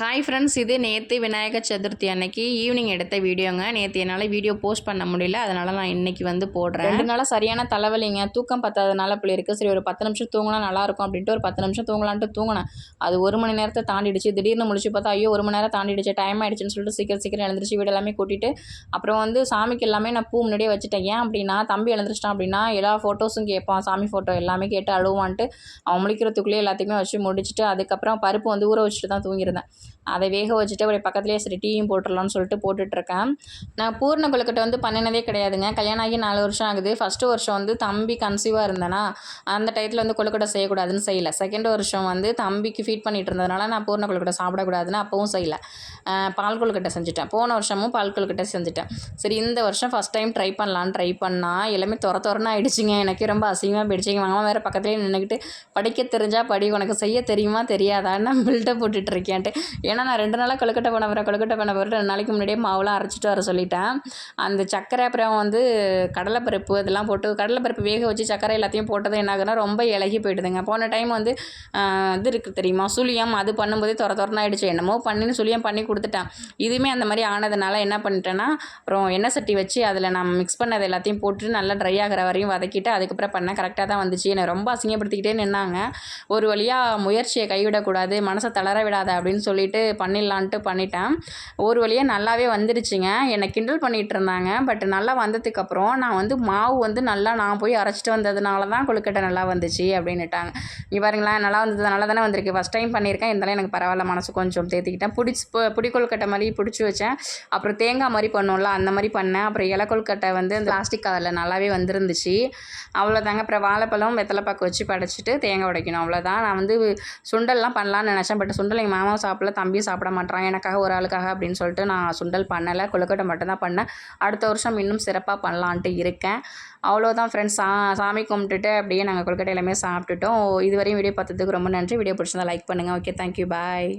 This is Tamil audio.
ஹாய் ஃப்ரெண்ட்ஸ், இது நேற்று விநாயகர் சதுர்த்தி அன்னைக்கு ஈவினிங் எடுத்த வீடியோங்க. நேற்று என்னால் வீடியோ போஸ்ட் பண்ண முடியல, அதனால் நான் இன்றைக்கி வந்து போடுறேன். 2 நாளாக சரியான தலைவலிங்க, தூக்கம் பத்தாதனால இப்படி இருக்குது. சரி ஒரு 10 நிமிஷம் தூங்கினா நல்லாயிருக்கும் அப்படின்ட்டு ஒரு 10 நிமிஷம் தூங்கலான்ட்டு தூங்கினேன். அது 1 மணி நேரத்தை தாண்டிடுச்சு. திடீர்னு முழிச்சு பார்த்தா ஐயோ 1 மணி நேரம் தாண்டிடுச்சு, டைம் ஆகிடுச்சுன்னு சொல்லிட்டு சீக்கிரம் எழுந்திரிச்சு வீடு எல்லாமே கூட்டிட்டு அப்புறம் வந்து சாமிக்கு எல்லாமே நான் பூ முன்னாடியே வச்சுட்டேன். ஏன் அப்படின்னா தம்பி எழுந்திரிச்சிட்டான் அப்படின்னா எல்லா ஃபோட்டோஸும் கேட்பான், சாமி ஃபோட்டோ எல்லாமே கேட்டு அழுவான்ட்டு அவன் முழிக்கிறதுக்குள்ளேயே எல்லாத்தையுமே வச்சு முடிச்சுட்டு அதுக்கப்புறம் பருப்பு வந்து ஊற வச்சுட்டு தான் தூங்கியிருந்தேன். அதை வேக வச்சுட்டு அப்படியே பக்கத்துலேயே சரி டீயும் போட்டுடலான்னு சொல்லிட்டு போட்டுட்ருக்கேன். நான் பூர்ண கொழுக்கட்டை வந்து பண்ணினதே கிடையாதுங்க. கல்யாணம் ஆகி 4 வருஷம் ஆகுது. ஃபஸ்ட்டு வருஷம் வந்து தம்பி கன்சீவாக இருந்தேனா அந்த டயத்தில் வந்து கொழுக்கட்டை செய்யக்கூடாதுன்னு செய்யலை. செகண்ட் வருஷம் வந்து தம்பிக்கு ஃபீட் பண்ணிட்டு இருந்ததுனால நான் பூர்ண கொழுக்கட்டை சாப்பிடக்கூடாதுன்னு அப்பவும் செய்யலை. பால் கொழுக்கட்டை செஞ்சுட்டேன். போன வருஷமும் பால் கொழுக்கட்டை செஞ்சுட்டேன். சரி இந்த வருஷம் ஃபஸ்ட் டைம் ட்ரை பண்ணால் எல்லாமே துறன்னு ஆகிடுச்சிங்க. எனக்கு ரொம்ப அசிங்கமாக போயிடுச்சிங்க. மாமா வேறு பக்கத்துலேயே நின்றுக்கிட்டு படிக்க தெரிஞ்சால் படி, உனக்கு செய்ய தெரியுமா தெரியாதான்னு பில்டப் போட்டுட்டு இருக்கேன்ட்டு. ஏன்னா நான் 2 நாளாக கொழுக்கட்டை பண்ண போகிறேன் 2 நாளைக்கு முன்னாடியே மாவுலாம் அரைச்சிட்டு வர சொல்லிட்டேன். அந்த சர்க்கரை அப்புறம் வந்து கடலைப்பருப்பு இதெல்லாம் போட்டு கடலைப்பருப்பு வேக வச்சு சர்க்கரை எல்லாத்தையும் போட்டது என்ன ஆகுதுன்னா ரொம்ப இலகி போயிடுதுங்க. போன டைம் வந்து இது இருக்குது தெரியுமா சுழியம், அது பண்ணும்போதே துறன்னு ஆகிடுச்சு. என்னமோ சுழியம் பண்ணி கொடுத்துட்டேன். இதுவுமே அந்த மாதிரி ஆனதுனால என்ன பண்ணிட்டேன்னா அப்புறம் எண்ணெய் சட்டி வச்சு அதில் நான் மிக்ஸ் பண்ணது எல்லாத்தையும் போட்டு நல்லா ட்ரை ஆகிற வரையும் வதக்கிட்டு அதுக்கப்புறம் பண்ணேன். கரெக்டாக தான் வந்துச்சு. என்னை ரொம்ப அசிங்கப்படுத்திக்கிட்டே நின்னாங்க. ஒரு வழியாக முயற்சியை கைவிடக்கூடாது, மனசை தளர விடாத அப்படின்னு சொல்லிட்டு பண்ணிடலான்ட்டு பண்ணிட்டேன். ஒரு வழியாக நல்லாவே வந்துடுச்சுங்க. என்னை கிண்டல் பண்ணிகிட்டு இருந்தாங்க. பட் நல்லா வந்ததுக்கப்புறம் நான் வந்து மாவு வந்து நல்லா நான் போய் அரைச்சிட்டு வந்ததுனால தான் கொழுக்கட்டை நல்லா வந்துச்சு அப்படின்னுட்டாங்க. இங்கே பாருங்களேன், நல்லா தானே வந்திருக்கு. ஃபஸ்ட் டைம் பண்ணியிருக்கேன், இருந்தாலும் எனக்கு பரவாயில்ல, மனசு கொஞ்சம் தேத்திக்கிட்டேன். புடி கொழுக்கட்டை மாதிரி பிடிச்சி வச்சேன். அப்புறம் தேங்காய் மாதிரி பண்ணோம்ல அந்த மாதிரி பண்ணேன். அப்புறம் இலை கொழுக்கட்டை வந்து அந்த பிளாஸ்டிக் கவரில் நல்லாவே வந்துருந்துச்சு. அவ்வளோதாங்க. அப்புறம் வாழைப்பழம் வெத்தலைப்பாக்கு வச்சு படைச்சிட்டு தேங்காய் உடைக்கணும், அவ்வளோதான். நான் வந்து சுண்டல்லாம் பண்ணலான்னு நினச்சேன். பட் சுண்டல் எங்கள் மாமாவும் சாப்பிடல, தம்பியும் சாப்பிட மாட்டான். எனக்காக ஒரு ஆளுக்காக அப்படின்னு சொல்லிட்டு நான் சுண்டல் பண்ணலை, கொழுக்கட்டை மட்டும்தான் பண்ணேன். அடுத்த வருஷம் இன்னும் சிறப்பாக பண்ணலான்ட்டு இருக்கேன். அவ்வளோதான் ஃப்ரெண்ட்ஸ். சாமி கும்பிட்டுட்டு அப்படியே நாங்கள் கொழுக்கட்டை எல்லாமே சாப்பிட்டுட்டோம். இதுவரையும் வீடியோ பார்த்ததுக்கு ரொம்ப நன்றி. வீடியோ பிடிச்சிருந்தா லைக் பண்ணுங்கள். ஓகே, தேங்க்யூ, பாய்.